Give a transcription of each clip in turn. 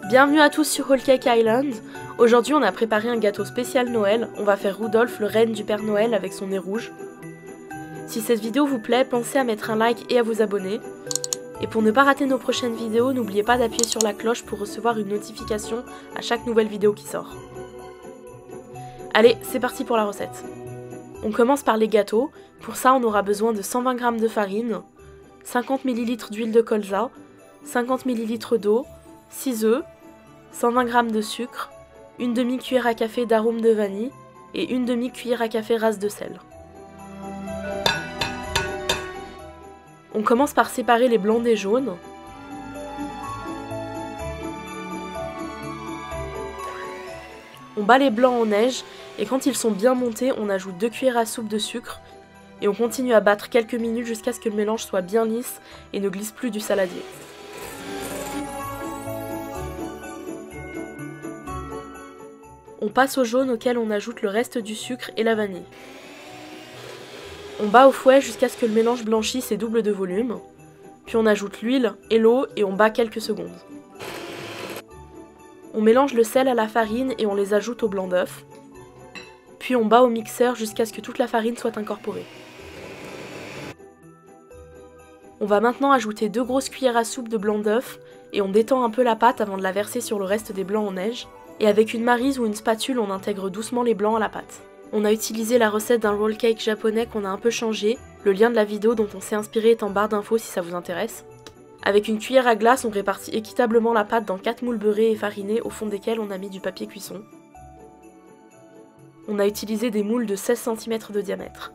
Bienvenue à tous sur Whole Cake Island. Aujourd'hui on a préparé un gâteau spécial Noël. On va faire Rudolph, le renne du Père Noël avec son nez rouge. Si cette vidéo vous plaît, pensez à mettre un like et à vous abonner. Et pour ne pas rater nos prochaines vidéos, n'oubliez pas d'appuyer sur la cloche pour recevoir une notification à chaque nouvelle vidéo qui sort. Allez, c'est parti pour la recette. On commence par les gâteaux. Pour ça on aura besoin de 120 g de farine, 50 ml d'huile de colza, 50 ml d'eau, 6 œufs, 120 g de sucre, une demi-cuillère à café d'arôme de vanille et une demi-cuillère à café rase de sel. On commence par séparer les blancs des jaunes. On bat les blancs en neige et quand ils sont bien montés, on ajoute 2 cuillères à soupe de sucre et on continue à battre quelques minutes jusqu'à ce que le mélange soit bien lisse et ne glisse plus du saladier. On passe au jaune auquel on ajoute le reste du sucre et la vanille. On bat au fouet jusqu'à ce que le mélange blanchisse et double de volume. Puis on ajoute l'huile et l'eau et on bat quelques secondes. On mélange le sel à la farine et on les ajoute au blanc d'œuf. Puis on bat au mixeur jusqu'à ce que toute la farine soit incorporée. On va maintenant ajouter 2 grosses cuillères à soupe de blanc d'œuf et on détend un peu la pâte avant de la verser sur le reste des blancs en neige. Et avec une maryse ou une spatule, on intègre doucement les blancs à la pâte. On a utilisé la recette d'un roll cake japonais qu'on a un peu changé. Le lien de la vidéo dont on s'est inspiré est en barre d'infos si ça vous intéresse. Avec une cuillère à glace, on répartit équitablement la pâte dans 4 moules beurrés et farinés au fond desquels on a mis du papier cuisson. On a utilisé des moules de 16 cm de diamètre.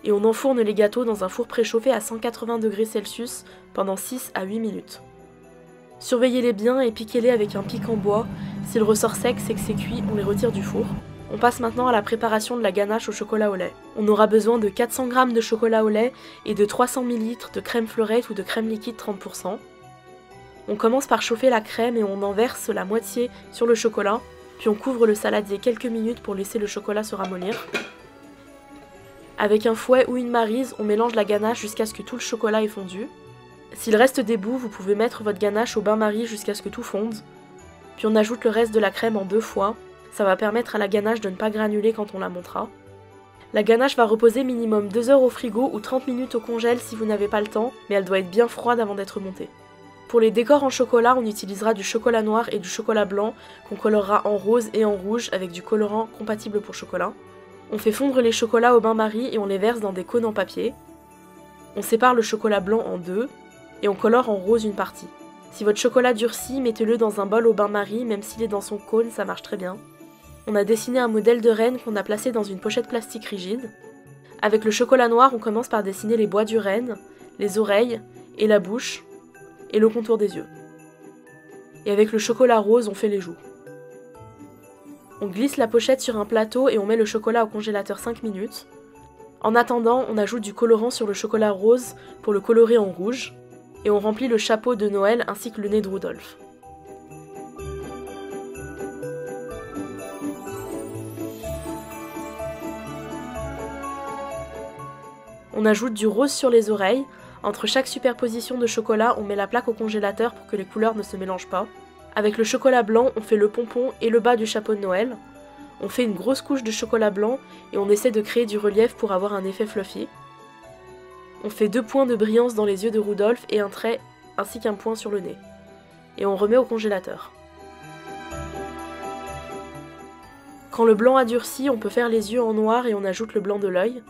Et on enfourne les gâteaux dans un four préchauffé à 180 degrés Celsius pendant 6 à 8 minutes. Surveillez-les bien et piquez-les avec un pic en bois. S'il ressort sec, c'est que c'est cuit, on les retire du four. On passe maintenant à la préparation de la ganache au chocolat au lait. On aura besoin de 400 g de chocolat au lait et de 300 ml de crème fleurette ou de crème liquide 30%. On commence par chauffer la crème et on en verse la moitié sur le chocolat, puis on couvre le saladier quelques minutes pour laisser le chocolat se ramollir. Avec un fouet ou une maryse, on mélange la ganache jusqu'à ce que tout le chocolat ait fondu. S'il reste des bouts, vous pouvez mettre votre ganache au bain-marie jusqu'à ce que tout fonde. Puis on ajoute le reste de la crème en 2 fois. Ça va permettre à la ganache de ne pas granuler quand on la montera. La ganache va reposer minimum 2 heures au frigo ou 30 minutes au congèle si vous n'avez pas le temps, mais elle doit être bien froide avant d'être montée. Pour les décors en chocolat, on utilisera du chocolat noir et du chocolat blanc qu'on colorera en rose et en rouge avec du colorant compatible pour chocolat. On fait fondre les chocolats au bain-marie et on les verse dans des cônes en papier. On sépare le chocolat blanc en 2. Et on colore en rose une partie. Si votre chocolat durcit, mettez-le dans un bol au bain-marie, même s'il est dans son cône, ça marche très bien. On a dessiné un modèle de renne qu'on a placé dans une pochette plastique rigide. Avec le chocolat noir, on commence par dessiner les bois du renne, les oreilles et la bouche, et le contour des yeux. Et avec le chocolat rose, on fait les joues. On glisse la pochette sur un plateau et on met le chocolat au congélateur 5 minutes. En attendant, on ajoute du colorant sur le chocolat rose pour le colorer en rouge. Et on remplit le chapeau de Noël ainsi que le nez de Rudolph. On ajoute du rose sur les oreilles. Entre chaque superposition de chocolat, on met la plaque au congélateur pour que les couleurs ne se mélangent pas. Avec le chocolat blanc, on fait le pompon et le bas du chapeau de Noël. On fait une grosse couche de chocolat blanc et on essaie de créer du relief pour avoir un effet fluffy. On fait 2 points de brillance dans les yeux de Rudolph et un trait ainsi qu'un point sur le nez. Et on remet au congélateur. Quand le blanc a durci, on peut faire les yeux en noir et on ajoute le blanc de l'œil.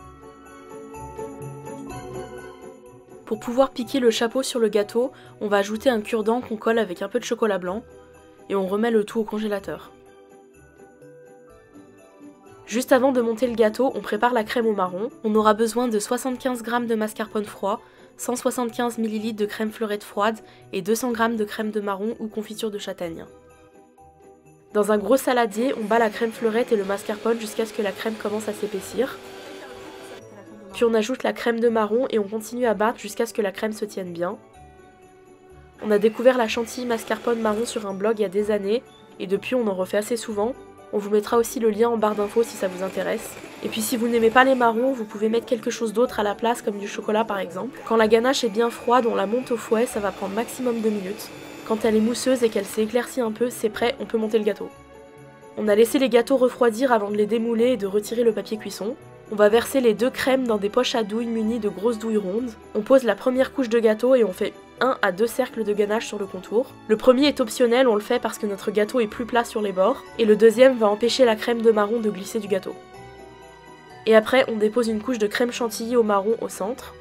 Pour pouvoir piquer le chapeau sur le gâteau, on va ajouter un cure-dent qu'on colle avec un peu de chocolat blanc et on remet le tout au congélateur. Juste avant de monter le gâteau, on prépare la crème au marron. On aura besoin de 75 g de mascarpone froid, 175 ml de crème fleurette froide et 200 g de crème de marron ou confiture de châtaigne. Dans un gros saladier, on bat la crème fleurette et le mascarpone jusqu'à ce que la crème commence à s'épaissir. Puis on ajoute la crème de marron et on continue à battre jusqu'à ce que la crème se tienne bien. On a découvert la chantilly mascarpone marron sur un blog il y a des années et depuis on en refait assez souvent. On vous mettra aussi le lien en barre d'infos si ça vous intéresse. Et puis si vous n'aimez pas les marrons, vous pouvez mettre quelque chose d'autre à la place comme du chocolat par exemple. Quand la ganache est bien froide, on la monte au fouet, ça va prendre maximum 2 minutes. Quand elle est mousseuse et qu'elle s'est éclaircie un peu, c'est prêt, on peut monter le gâteau. On a laissé les gâteaux refroidir avant de les démouler et de retirer le papier cuisson. On va verser les 2 crèmes dans des poches à douille munies de grosses douilles rondes. On pose la première couche de gâteau et on fait 1 à 2 cercles de ganache sur le contour. Le premier est optionnel, on le fait parce que notre gâteau est plus plat sur les bords, et le deuxième va empêcher la crème de marron de glisser du gâteau. Et après, on dépose une couche de crème chantilly au marron au centre.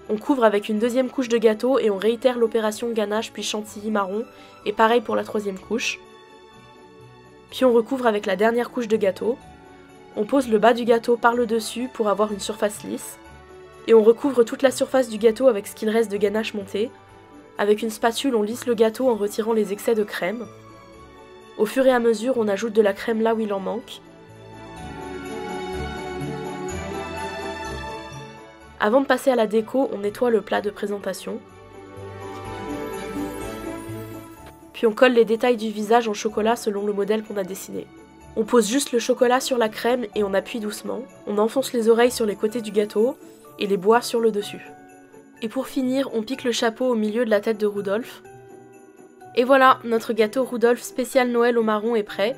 On couvre avec une deuxième couche de gâteau et on réitère l'opération ganache puis chantilly marron, et pareil pour la troisième couche. Puis on recouvre avec la dernière couche de gâteau. On pose le bas du gâteau par le dessus pour avoir une surface lisse. Et on recouvre toute la surface du gâteau avec ce qu'il reste de ganache montée. Avec une spatule, on lisse le gâteau en retirant les excès de crème. Au fur et à mesure, on ajoute de la crème là où il en manque. Avant de passer à la déco, on nettoie le plat de présentation. Puis on colle les détails du visage en chocolat selon le modèle qu'on a dessiné. On pose juste le chocolat sur la crème et on appuie doucement. On enfonce les oreilles sur les côtés du gâteau et les bois sur le dessus. Et pour finir, on pique le chapeau au milieu de la tête de Rudolf. Et voilà, notre gâteau Rudolf spécial Noël au marron est prêt.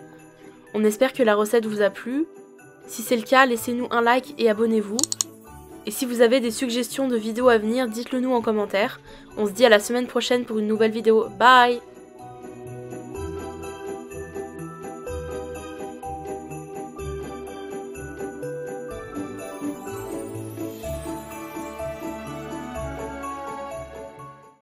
On espère que la recette vous a plu. Si c'est le cas, laissez-nous un like et abonnez-vous. Et si vous avez des suggestions de vidéos à venir, dites-le nous en commentaire. On se dit à la semaine prochaine pour une nouvelle vidéo. Bye!